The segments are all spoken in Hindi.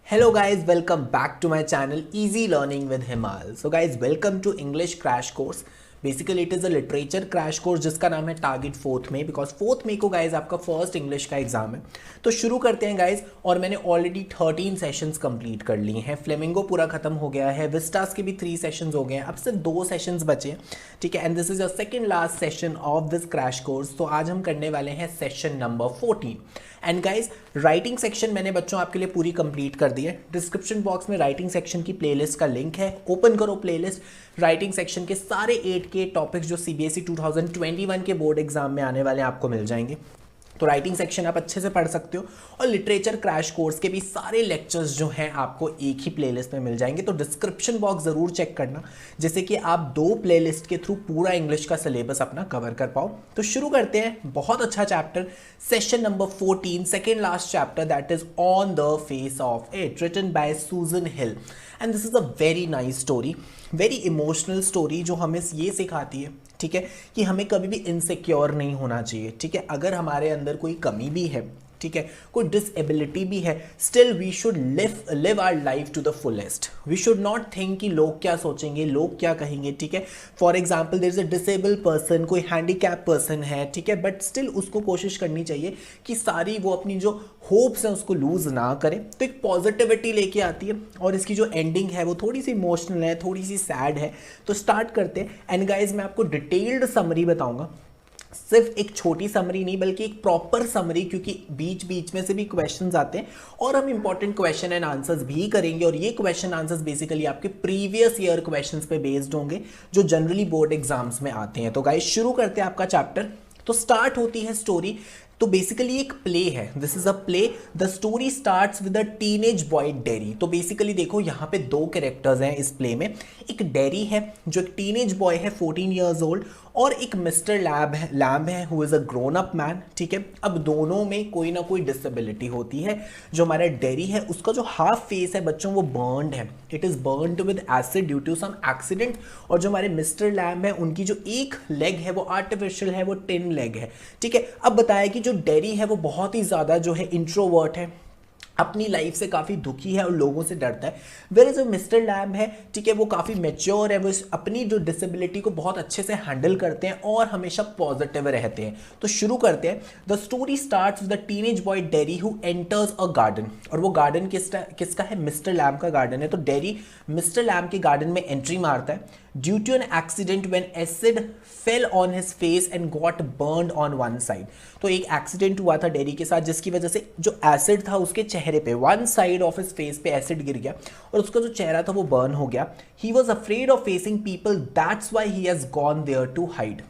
Hello guys, welcome back to my channel Easy Learning with Himal. So guys, welcome to English crash course. Basically it is a literature crash course जिसका नाम है टारगेट फोर्थ में, बिकॉज फोर्थ में को गाइज आपका फर्स्ट इंग्लिश का एग्जाम है. तो शुरू करते हैं गाइज. और मैंने ऑलरेडी 13 सेशंस कंप्लीट कर लिए हैं. फ्लेमिंगो पूरा खत्म हो गया है, विस्टास के भी 3 सेशंस हो गए हैं, अब सिर्फ 2 सेशंस बचे हैं. ठीक है, and this is your second last session of this crash course. तो आज हम करने वाले हैं session number 14. And guys writing section मैंने बच्चों आपके लिए पूरी कंप्लीट कर दी है. डिस्क्रिप्शन बॉक्स में राइटिंग सेक्शन की प्लेलिस्ट का लिंक है, ओपन करो प्लेलिस्ट. राइटिंग सेक्शन के सारे 8 के टॉपिक्स जो सीबीएसई 2021 के बोर्ड एग्जाम में आने वाले हैं आपको मिल जाएंगे. तो राइटिंग सेक्शन आप अच्छे से पढ़ सकते हो. और लिटरेचर क्रैश कोर्स के भी सारे लेक्चर्स जो हैं आपको एक ही प्लेलिस्ट में मिल जाएंगे. तो डिस्क्रिप्शन बॉक्स ज़रूर चेक करना, जिससे कि आप 2 प्लेलिस्ट के थ्रू पूरा इंग्लिश का सिलेबस अपना कवर कर पाओ. तो शुरू करते हैं. बहुत अच्छा chapter, session number 14, second last chapter, that is on the face of it, written by Susan Hill. And this is a very nice story, very emotional story, जो हमें ये सिखाती है, ठीक है, कि हमें कभी भी इनसिक्योर नहीं होना चाहिए. ठीक है, अगर हमारे अंदर कोई कमी भी है, ठीक है, कोई डिसेबिलिटी भी है, still we should live our life to the fullest. We should not think कि लोग क्या सोचेंगे, लोग क्या कहेंगे. ठीक है, for example there is a disabled person, कोई हैंडीकैप पर्सन है, ठीक है, बट स्टिल उसको कोशिश करनी चाहिए कि सारी वो अपनी जो होप्स हैं उसको लूज ना करे. तो एक पॉजिटिविटी लेके आती है. और इसकी जो एंडिंग है वो थोड़ी सी इमोशनल है, थोड़ी सी सैड है. तो स्टार्ट करते हैं. एंड गाइज मैं आपको डिटेल्ड समरी बताऊंगा, सिर्फ एक छोटी समरी नहीं बल्कि एक प्रॉपर समरी, क्योंकि बीच बीच में से भी क्वेश्चंस आते हैं और हम इंपॉर्टेंट क्वेश्चन एंड आंसर्स भी करेंगे. और ये क्वेश्चन आंसर्स बेसिकली आपके प्रीवियस ईयर क्वेश्चंस पे बेस्ड होंगे जो जनरली बोर्ड एग्जाम्स में आते हैं. तो गाइस शुरू करते हैं आपका चैप्टर. तो स्टार्ट होती है स्टोरी. तो बेसिकली एक प्ले है, this is a play. The story starts with a teenage boy dairy. तो बेसिकली देखो यहाँ पे 2 कैरेक्टर्स हैं इस प्ले में. एक डेरी है जो एक टीनेज बॉय है 14 ईयर्स ओल्ड, और एक मिस्टर लैम्ब है who is a grown up man. ठीक है, अब दोनों में कोई ना कोई डिसेबिलिटी होती है. जो हमारा डेरी है उसका जो हाफ फेस है बच्चों वो बर्न्ड है, it is burned with acid due to some accident. और जो हमारे मिस्टर लैम्ब है उनकी जो एक लेग है वो आर्टिफिशियल है, वो टिन लेग है. ठीक है, अब बताया कि जो डेरी है वो बहुत ही ज़्यादा जो है इंट्रोवर्ट है, अपनी लाइफ से काफ़ी दुखी है और लोगों से डरता है. वेयर जो मिस्टर लैम्ब है, ठीक है, वो काफ़ी मैच्योर है, वो अपनी जो डिसेबिलिटी को बहुत अच्छे से हैंडल करते हैं और हमेशा पॉजिटिव रहते हैं. तो शुरू करते हैं. The story starts with the teenage boy dairy who enters a garden. और वो गार्डन किसका है? मिस्टर लैम्ब का गार्डन है. तो डेरी मिस्टर लैम्ब के गार्डन में एंट्री मारता है. Due to an accident when acid fell on his face and got burned on one side. तो एक एक्सीडेंट हुआ था डेरी के साथ, जिसकी वजह से जो एसिड था उसके चेहरे पे, one side of his face पे एसिड गिर गया और उसका जो चेहरा था वो बर्न हो गया. He was afraid of facing people, that's why he has gone there to hide.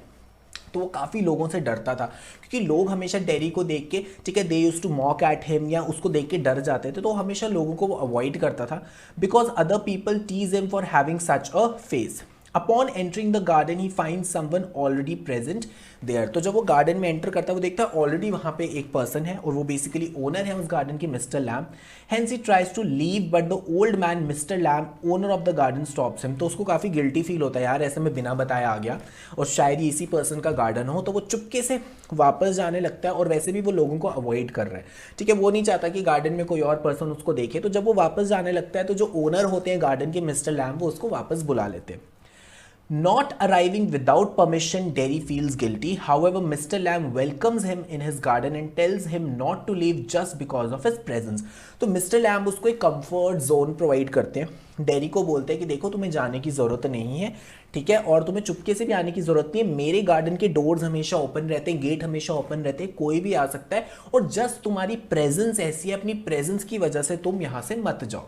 तो वो काफ़ी लोगों से डरता था, क्योंकि लोग हमेशा डेरी को देख के, ठीक है, they used to mock at him, या उसको देख के डर जाते थे. तो हमेशा लोगों को वो अवॉइड करता था, because other people tease him for having such a face. Upon entering the garden, he finds someone already present there. तो जब वो गार्डन में एंटर करता है वो देखता है ऑलरेडी वहाँ पे एक पर्सन है, और वो बेसिकली ओनर है उस गार्डन की, mister lamb. Hence he tries to leave, but the old man, Mr. Lamb, owner of the garden, stops him. तो उसको काफ़ी गिल्टी फील होता है, यार ऐसे में बिना बताया आ गया और शायद ही इसी पर्सन का गार्डन हो. तो वो चुपके से वापस जाने लगता है, और वैसे भी वो लोगों को अवॉइड कर रहा है. ठीक है, वो नहीं चाहता कि गार्डन में कोई और पर्सन उसको देखे. तो जब वो वापस जाने लगता है तो जो ओनर होते हैं गार्डन के, मिस्टर लैम्ब, वो उसको वापस बुला लेते हैं. Not arriving without permission, Derry feels guilty. However, Mr. Lamb welcomes him in his garden and tells him not to leave just because of his presence. तो मिस्टर लैम्ब उसको एक कंफर्ट जोन प्रोवाइड करते हैं. डेरी को बोलते हैं कि देखो तुम्हें जाने की ज़रूरत नहीं है, ठीक है, और तुम्हें चुपके से भी आने की ज़रूरत नहीं है. मेरे गार्डन के डोर्स हमेशा ओपन रहते हैं, गेट हमेशा ओपन रहते हैं, कोई भी आ सकता है, और जस्ट तुम्हारी प्रेजेंस ऐसी है, अपनी प्रेजेंस की वजह से तुम यहाँ से मत जाओ.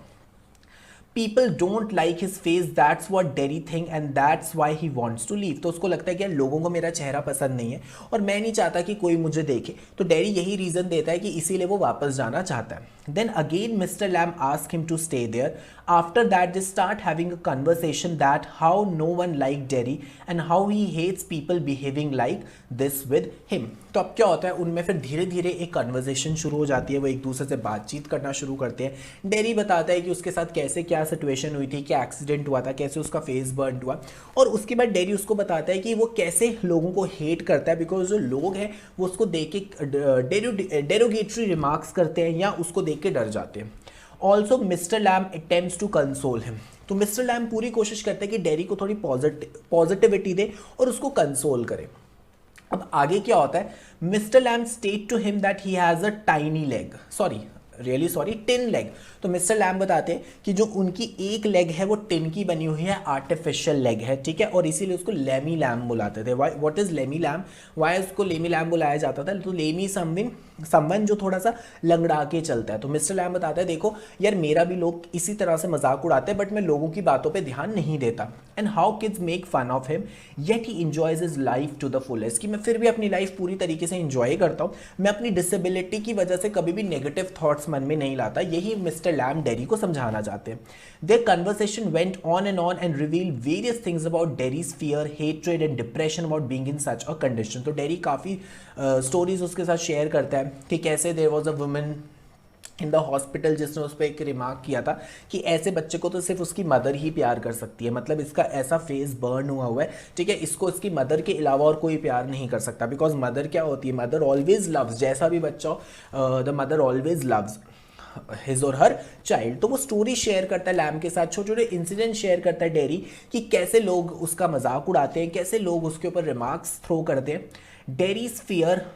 People don't like his face, that's what Derry think and that's why he wants to leave. तो उसको लगता है कि यार लोगों को मेरा चेहरा पसंद नहीं है और मैं नहीं चाहता कि कोई मुझे देखे. तो डेरी यही रीज़न देता है कि इसीलिए वो वापस जाना चाहता है. Then again Mr. Lamb asks him to stay there. After that they start having a conversation that how no one liked Derry and how he hates people behaving like this with him. तो अब क्या होता है उनमें, फिर धीरे धीरे एक कन्वर्सेशन शुरू हो जाती है, वो एक दूसरे से बातचीत करना शुरू करते हैं. डेरी बताता है कि उसके साथ कैसे क्या सिचुएशन हुई थी, क्या एक्सीडेंट हुआ था, कैसे उसका फेस बर्न हुआ, और उसके बाद डेरी उसको बताता है कि वो कैसे लोगों को हेट करता है, बिकॉज जो लोग हैं वो उसको देख के डेरोगेटरी रिमार्क्स करते हैं या उसको देख के डर जाते हैं. Also mister Lamb attempts to console him. तो मिस्टर लैम पूरी कोशिश करते हैं कि डेरी को थोड़ी पॉजिटिविटी दे और उसको कंसोल करे। अब आगे क्या होता है, mister Lamb state to him that he has a tiny leg, tin leg. तो मिस्टर लैम बताते हैं कि जो उनकी एक लेग है वो टिन की बनी हुई है, आर्टिफिशियल लेग है, ठीक है, और इसीलिए उसको लेमी लैम बुलाते थे। What is Lamey Lamb, why उसको लेमी लैम बुलाया जाता था? तो लेमी समवन जो थोड़ा सा लंगड़ा के चलता है। तो मिस्टर लैम बताता है देखो यार, मेरा भी लोग इसी तरह से मजाक उड़ाते हैं, बट मैं लोगों की बातों पे ध्यान नहीं देता। And how kids make fun of him yet he enjoys his life to the fullest, कि मैं फिर भी अपनी लाइफ पूरी तरीके से इंजॉय करता हूँ, मैं अपनी डिसेबिलिटी की वजह से कभी भी नेगेटिव थॉट्स मन में नहीं लाता। यही मिस्टर लैम डेरी को समझाना चाहते हैं। Their conversation went on and reveal various things about Derry's fear, hatred and depression about being in such a condition. तो डेरी काफ़ी स्टोरीज उसके साथ शेयर करता है कि कैसे there was a woman in the hospital जिसने उस पर एक रिमार्क किया था कि ऐसे बच्चे को तो सिर्फ उसकी मदर ही प्यार कर सकती है, मतलब इसका ऐसा फेस बर्न हुआ है, ठीक है, इसको इसकी मदर के अलावा और कोई प्यार नहीं कर सकता। बिकॉज मदर क्या होती है, मदर ऑलवेज लव्स, जैसा भी बच्चा हो the mother always loves his और हर चाइल्ड। तो वो स्टोरी शेयर करता है लैम के साथ, छोटे छोटे इंसिडेंट शेयर करता है डेरी कि कैसे लोग उसका मजाक उड़ाते हैं, कैसे लोग उसके ऊपर रिमार्क्स थ्रो करते हैं। Derry's fear,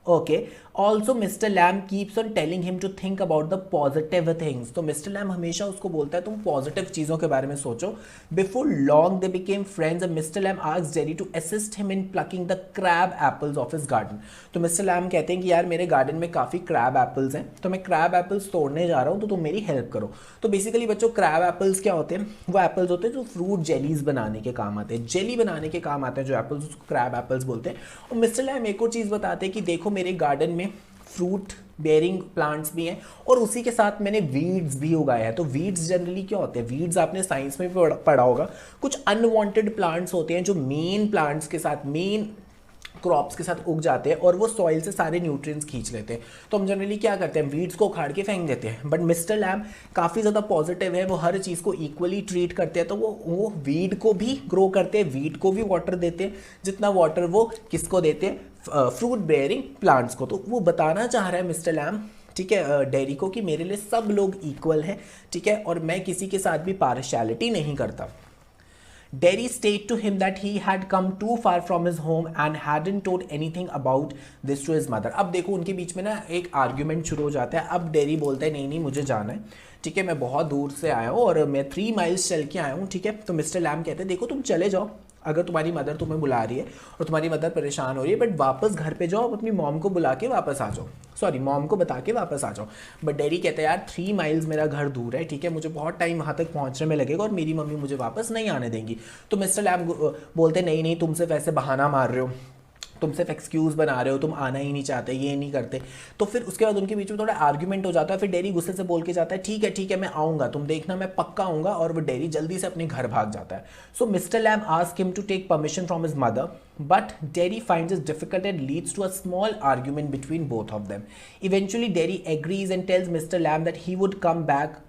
okay, also mister Lamb keeps on telling him to think about the positive things. तो मिस्टर लैम हमेशा उसको बोलता है तुम पॉजिटिव चीज़ों के बारे में सोचो। Before long they became friends and mister Lamb asked Derry to assist him in plucking the crab apples of his garden. तो मिस्टर लैम कहते हैं कि यार मेरे गार्डन में काफ़ी क्रैब एप्पल्स हैं, तो मैं क्रैब एप्पल्स तोड़ने जा रहा हूँ, तो तुम मेरी हेल्प करो। तो बेसिकली बच्चों, क्रैब एप्पल्स क्या होते हैं? वो एप्पल्स होते हैं जो फ्रूट जेलीज बनाने के काम आते हैं, जेली बनाने के काम आते हैं जो एप्पल्स, उसको क्रैब एप्पल्स बोलते हैं। और मिस्टर लैम एक और चीज़ बताते हैं कि देखो मेरे गार्डन में फ्रूट बेयरिंग प्लांट्स भी हैं और उसी के साथ मैंने वीड्स भी उगाए हैं। तो वीड्स जनरली क्या होते हैं? वीड्स आपने साइंस में भी पढ़ा होगा, कुछ अनवांटेड प्लांट्स होते हैं जो मेन प्लांट्स के साथ, मेन क्रॉप्स के साथ उग जाते हैं और वो सॉइल से सारे न्यूट्रिएंट्स खींच लेते हैं। तो हम जनरली क्या करते हैं, वीड्स को उखाड़ के फेंक देते हैं। बट मिस्टर लैम काफ़ी ज़्यादा पॉजिटिव है, वो हर चीज़ को इक्वली ट्रीट करते हैं। तो वो वीड को भी ग्रो करते हैं, वीड को भी वाटर देते हैं, जितना वाटर वो किसको देते हैं? फ्रूट बेयरिंग प्लांट्स को। तो वो बताना चाह रहा है मिस्टर लैम, ठीक है, डेरी को, कि मेरे लिए सब लोग इक्वल हैं, ठीक है, और मैं किसी के साथ भी पार्शियलिटी नहीं करता। Derry stated to him that he had come too far from his home and hadn't told anything about this to his mother. अब देखो उनके बीच में ना एक आर्ग्यूमेंट शुरू हो जाता है। अब डेरी बोलता है नहीं मुझे जाना है, ठीक है, मैं बहुत दूर से आया हूँ और मैं 3 माइल्स चल के आया हूँ, ठीक है। तो मिस्टर लैम कहते हैं देखो तुम चले जाओ, अगर तुम्हारी मदर तुम्हें बुला रही है और तुम्हारी मदर परेशान हो रही है, बट वापस घर पे जाओ, अपनी मॉम को बुला के वापस आ जाओ, मॉम को बता के वापस आ जाओ। बट डेरी कहता है यार 3 माइल्स मेरा घर दूर है, ठीक है, मुझे बहुत टाइम वहाँ तक पहुँचने में लगेगा और मेरी मम्मी मुझे वापस नहीं आने देंगी। तो मिस्टर लैम बोलते नहीं तुम सिर्फ ऐसे बहाना मार रहे हो, तुम सिर्फ एक्सक्यूज़ बना रहे हो, तुम आना ही नहीं चाहते, ये नहीं करते। तो फिर उसके बाद उनके बीच में थोड़ा आर्ग्यूमेंट हो जाता है। फिर डेरी गुस्से से बोल के जाता है ठीक है मैं आऊँगा, तुम देखना मैं पक्का आऊँगा, और वो डेरी जल्दी से अपने घर भाग जाता है। So Mister Lamb ask him to take permission from his mother, but Derry finds it difficult and leads to a small argument between both of them. Eventually Derry agrees and tells Mr. Lamb that he would come back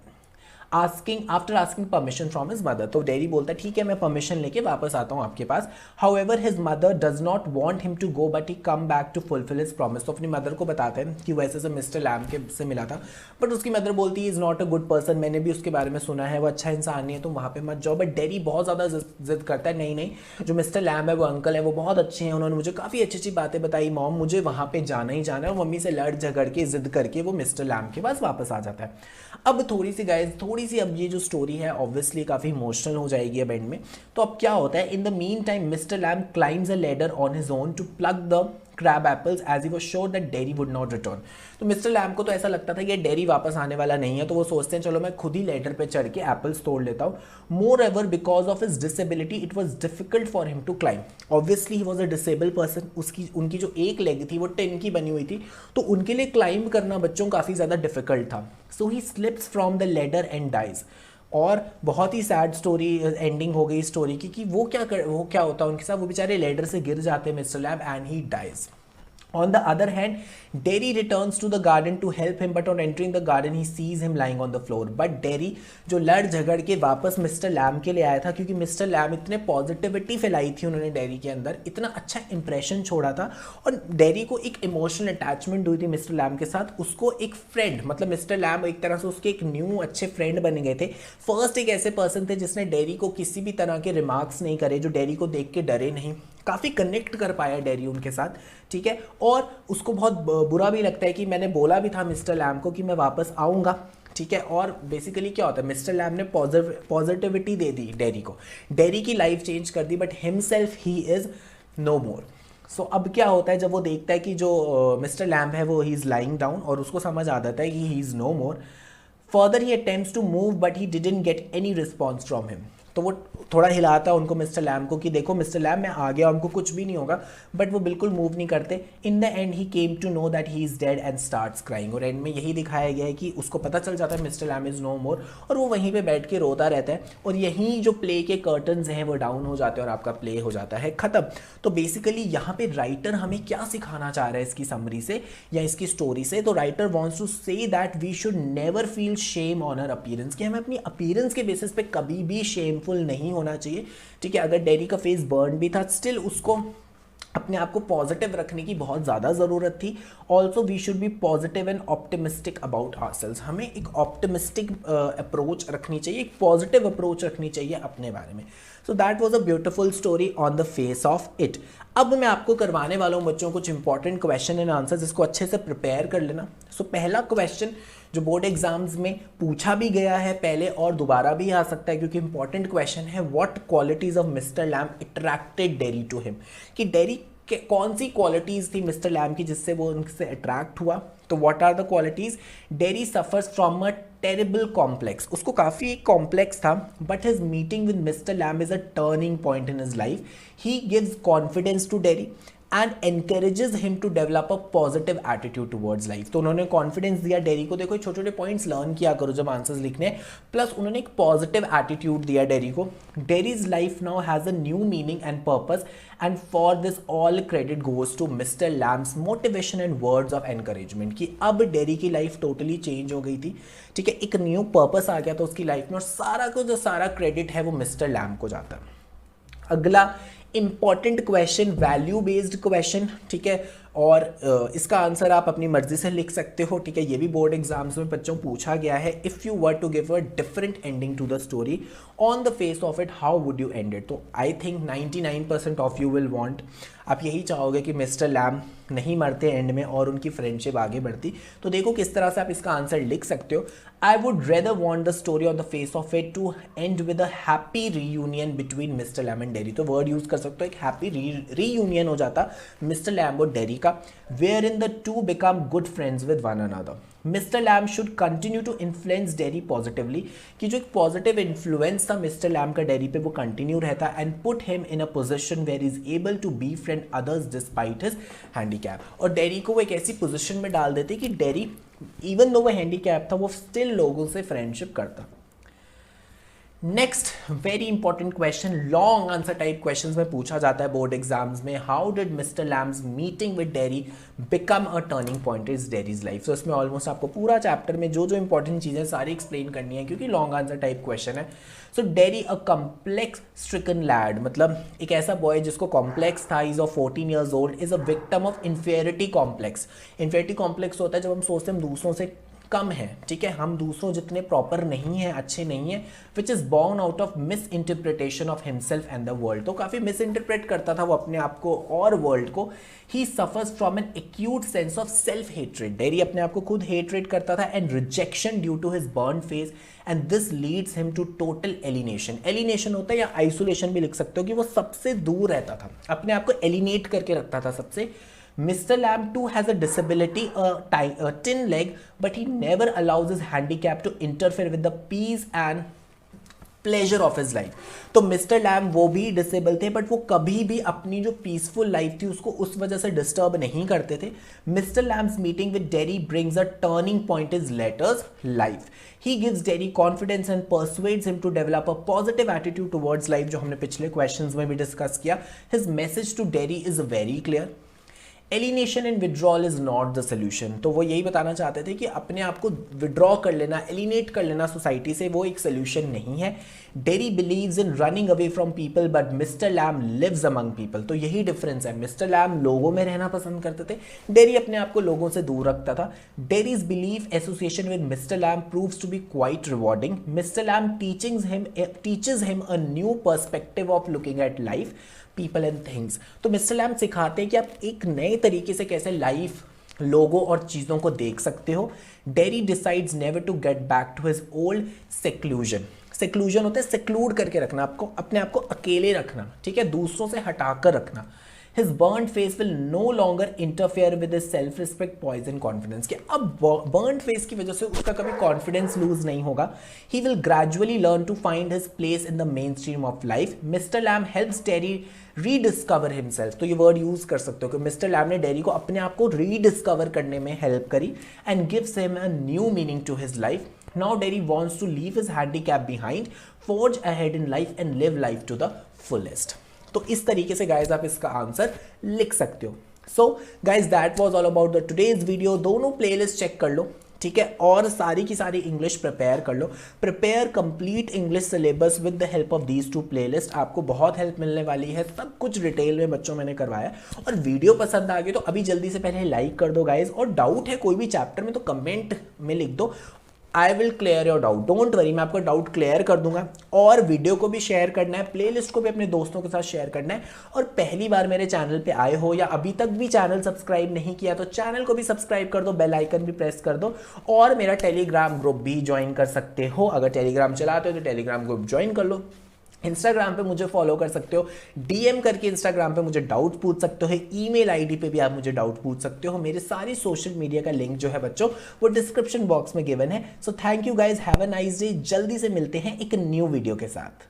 after asking permission from his mother. तो डेरी बोलता है ठीक है मैं परमिशन लेके वापस आता हूँ आपके पास। However his mother does not want him to go but he come back to fulfill his promise. तो अपनी मदर को बताते हैं कि वैसे से मिस्टर लैम के से मिला था, बट उसकी मदर बोलती है is not a good person, मैंने भी उसके बारे में सुना है, वो अच्छा इंसान नहीं है, तुम वहाँ पे मत जाओ। बट डेरी बहुत ज़्यादा जिद करता है नहीं जो मिस्टर लैम है वो अंकल है, वो बहुत अच्छे हैं, उन्होंने मुझे काफ़ी अच्छी अच्छी बातें बताई, मॉम मुझे वहाँ पे जाना ही जाना है। और मम्मी से लड़ झगड़ के जिद करके वो मिस्टर लैम के पास वापस आ जाता है। अब थोड़ी सी अब ये जो स्टोरी है ऑब्वियसली काफ़ी इमोशनल हो जाएगी अब एंड में। तो अब क्या होता है, in the meantime mister Lamb climbs a ladder on his own to plug the crab apples as he was sure that Derry would not return. तो मिस्टर लैम को तो ऐसा लगता था कि डेरी वापस आने वाला नहीं है, तो वो सोचते हैं चलो मैं खुद ही लैडर पे चढ़ के एप्पल्स तोड़ लेता हूँ। Moreover because of his disability it was difficult for him to climb. Obviously he was a disable person, उनकी जो एक लेग थी वो टिन की बनी हुई थी, तो उनके लिए क्लाइंब करना बच्चों काफ़ी ज़्यादा डिफिकल्ट था। So he slips from the ladder and dies. और बहुत ही सैड स्टोरी एंडिंग हो गई स्टोरी की कि वो क्या होता है उनके साथ, वो बेचारे लैडर से गिर जाते हैं mister Lamb and he dies. On the other hand, Derry returns to the garden to help him, but on entering the garden he sees him lying on the floor. But Derry जो लड़ झगड़ के वापस मिस्टर लैम के लिए आया था, क्योंकि मिस्टर लैम इतने पॉजिटिविटी फैलाई थी उन्होंने डेरी के अंदर, इतना अच्छा इंप्रेशन छोड़ा था, और डेरी को एक इमोशनल अटैचमेंट हुई थी मिस्टर लैम के साथ, उसको एक फ्रेंड, मतलब मिस्टर लैम एक तरह से उसके एक न्यू अच्छे फ्रेंड बन गए थे। फर्स्ट एक ऐसे पर्सन थे जिसने डेरी को किसी भी तरह के रिमार्क्स नहीं करे, जो डेरी को देख के डरे नहीं, काफ़ी कनेक्ट कर पाया डेरी उनके साथ, ठीक है। और उसको बहुत बुरा भी लगता है कि मैंने बोला भी था मिस्टर लैम को कि मैं वापस आऊँगा, ठीक है। और बेसिकली क्या होता है, मिस्टर लैम ने पॉजिटिविटी दे दी डेरी को, डेरी की लाइफ चेंज कर दी, but himself he is no more. So अब क्या होता है, जब वो देखता है कि जो मिस्टर लैम है वो ही इज़ लाइंग डाउन, और उसको समझ आ जाता है कि he is no more. Further he attempts to move but he didn't get any response from him. तो वो थोड़ा हिलाता उनको मिस्टर लैम को कि देखो मिस्टर लैम मैं आ गया, हमको कुछ भी नहीं होगा, बट वो बिल्कुल मूव नहीं करते। In the end he came to know that he is dead and starts crying. और एंड में यही दिखाया गया है कि उसको पता चल जाता है मिस्टर लैम इज़ नो मोर, और वो वहीं पे बैठ के रोता रहता है, और यहीं जो प्ले के कर्टन्स हैं वो डाउन हो जाते हैं और आपका प्ले हो जाता है ख़त्म। तो बेसिकली यहाँ पे राइटर हमें क्या सिखाना चाह रहा है इसकी समरी से या इसकी स्टोरी से, तो writer wants to say that we should never feel shame on our appearance, कि हमें अपनी अपीयरेंस के बेसिस पे कभी भी शेमफुल नहीं होना चाहिए, ठीक है। अगर डेरी का फेस बर्न भी था, स्टिल उसको अपने आप को पॉजिटिव रखने की बहुत ज़्यादा ज़रूरत थी। Also we should be positive and optimistic about ourselves, हमें एक ऑप्टिमिस्टिक अप्रोच रखनी चाहिए, एक पॉजिटिव अप्रोच रखनी चाहिए अपने बारे में। So that was a beautiful story on the face of it. अब मैं आपको करवाने वाला हूँ बच्चों कुछ इंपॉर्टेंट क्वेश्चन एंड आंसर, जिसको अच्छे से प्रिपेयर कर लेना। सो पहला क्वेश्चन जो बोर्ड एग्जाम्स में पूछा भी गया है पहले और दोबारा भी आ सकता है क्योंकि इंपॉर्टेंट क्वेश्चन है, what qualities of mister Lamb attracted Derry to him, कि डेरी के कौन सी क्वालिटीज थी मिस्टर लैम की जिससे वो उनसे अट्रैक्ट हुआ। तो what are the qualities, Derry suffers from a terrible complex, उसको काफ़ी कॉम्प्लेक्स था, but his meeting with mister Lamb is a turning point in his life. He gives confidence to Derry and encourages him to develop a positive attitude towards life. तो उन्होंने कॉन्फिडेंस दिया डेरी को, देखो छोटे छोटे पॉइंट्स लर्न किया करो जब आंसर्स लिखने, प्लस उन्होंने एक पॉजिटिव एटीट्यूड दिया डेरी को। Derry's life now has a new meaning and purpose, and for this all credit goes to mister Lamb's motivation and words of encouragement, कि अब डेरी की लाइफ टोटली चेंज हो गई थी, ठीक है, एक न्यू पर्पस आ गया था उसकी लाइफ में, और सारा को जो सारा क्रेडिट है वो मिस्टर लैम को जाता है। अगला important question, value based question, ठीक है, और इसका आंसर आप अपनी मर्जी से लिख सकते हो, ठीक है। ये भी बोर्ड एग्जाम्स में बच्चों पूछा गया है, if you were to give a different ending to the story on the face of it, how would you end it. तो I think 99% of you will want, आप यही चाहोगे कि मिस्टर लैम नहीं मरते एंड में और उनकी फ्रेंडशिप आगे बढ़ती। तो देखो किस तरह से आप इसका आंसर लिख सकते हो। I would rather want the story on the face of it to end with a happy reunion between mister Lamb and Derry. तो वर्ड यूज कर सकते हो, एक हैप्पी रीयूनियन हो जाता मिस्टर लैम और डेरी का, where in the two become good friends with one another. Mister Lamb should continue to influence Derry positively, कि जो एक पॉजिटिव इन्फ्लुएंस था मिस्टर लैम का डेरी पे वो कंटिन्यू रहता, and put him in a position where is able to be friend others despite his handicap. और डेरी को वो एक ऐसी पोजीशन में डाल देते कि डेरी इवन दो वो हैंडीकैप था वो स्टिल लोगों से फ्रेंडशिप करता। Next very important question, long answer type questions में पूछा जाता है बोर्ड एग्जाम्स में, how did Mister Lamb's meeting with Derry become a turning point is Derry's life. So इसमें ऑलमोस्ट आपको पूरा चैप्टर में जो जो इंपॉर्टेंट चीज़ें सारी एक्सप्लेन करनी है क्योंकि लॉन्ग आंसर टाइप क्वेश्चन है। So Derry a complex stricken lad, मतलब एक ऐसा बॉय जिसको कॉम्प्लेक्स था, is of 14 years old, is a victim of inferiority complex. Inferiority complex होता है जब हम सोचते हैं हम दूसरों से कम है, ठीक है, हम दूसरों जितने प्रॉपर नहीं हैं, अच्छे नहीं हैं, which is born out of miss interpretation of himself and the world. तो काफ़ी मिस इंटरप्रेट करता था वो अपने आप को और वर्ल्ड को। He suffers from an acute sense of self hatred, Derry अपने आप को खुद हेट्रेड करता था, and rejection due to his burn face, and this leads him to total alienation. Alienation होता है या आइसोलेशन भी लिख सकते हो, कि वो सबसे दूर रहता था, अपने आप को एलिनेट करके रखता था सबसे। Mr. Lamb too has a disability, a tin leg, but he never allows his handicap to interfere with the peace and pleasure of his life. तो मिस्टर लैम वो भी डिसेबल थे बट वो कभी भी अपनी जो पीसफुल लाइफ थी उसको उस वजह से डिस्टर्ब नहीं करते थे। Mister Lamb's meeting with Derry brings a turning point is latter's life. He gives Derry confidence and persuades him to develop a positive attitude towards life, जो हमने पिछले क्वेश्चंस में भी डिस्कस किया। His message to Derry is very clear, alienation and withdrawal is not the solution. तो वो यही बताना चाहते थे कि अपने आप को विड्रॉ कर लेना, एलिनेट कर लेना सोसाइटी से, वो एक सोल्यूशन नहीं है। Derry believes in running away from people but mister Lamb lives among people. तो यही डिफरेंस है, मिस्टर लैम लोगों में रहना पसंद करते थे, डेरी अपने आप को लोगों से दूर रखता था। Derry's believe association with mister Lamb proves to be quite rewarding. Mister Lamb teaches him a new perspective of looking at life, people and things। तो मिस्टर लैम सिखाते हैं कि आप एक नए तरीके से कैसे लाइफ, लोगों और चीज़ों को देख सकते हो। Derry decides never to get back to his old seclusion. Seclusion होता है सेक्लूड करके रखना, आपको अपने आप को अकेले रखना, ठीक है, दूसरों से हटाकर रखना। His burnt face will no longer interfere with his self-respect, poise and confidence। कि अब burnt face की वजह से उसका कभी confidence lose नहीं होगा। He will gradually learn to find his place in the mainstream of life। Mr. Lamb helps Terry rediscover himself। तो ये word use कर सकते हो कि Mr. Lamb ने डेरी को अपने आप को rediscover करने में help करी and gives him a new meaning to his life। Now Derry wants to leave his handicap behind, forge ahead in life and live life to the fullest। तो इस तरीके से गाइज आप इसका आंसर लिख सकते हो। So guys that was all about the today's video. दोनों प्लेलिस्ट चेक कर लो, ठीक है, और सारी की सारी इंग्लिश प्रिपेयर कर लो। Prepare complete English syllabus with the help of these two playlist. आपको बहुत हेल्प मिलने वाली है, सब कुछ डिटेल में बच्चों मैंने करवाया। और वीडियो पसंद आ गई तो अभी जल्दी से पहले लाइक कर दो गाइज, और डाउट है कोई भी चैप्टर में तो कमेंट में लिख दो, I will clear your doubt, don't worry, मैं आपका डाउट क्लियर कर दूंगा। और वीडियो को भी शेयर करना है, प्लेलिस्ट को भी अपने दोस्तों के साथ शेयर करना है। और पहली बार मेरे चैनल पे आए हो या अभी तक भी चैनल सब्सक्राइब नहीं किया तो चैनल को भी सब्सक्राइब कर दो, बेल आइकन भी प्रेस कर दो, और मेरा टेलीग्राम ग्रुप भी ज्वाइन कर सकते हो। अगर टेलीग्राम चलाते हो तो टेलीग्राम ग्रुप ज्वाइन कर लो। इंस्टाग्राम पे मुझे फॉलो कर सकते हो, डीएम करके इंस्टाग्राम पे मुझे डाउट पूछ सकते हो, ईमेल आईडी पे भी आप मुझे डाउट पूछ सकते हो। मेरे सारी सोशल मीडिया का लिंक जो है बच्चों वो डिस्क्रिप्शन बॉक्स में गिवन है। So thank you guys, have a nice day. जल्दी से मिलते हैं एक न्यू वीडियो के साथ।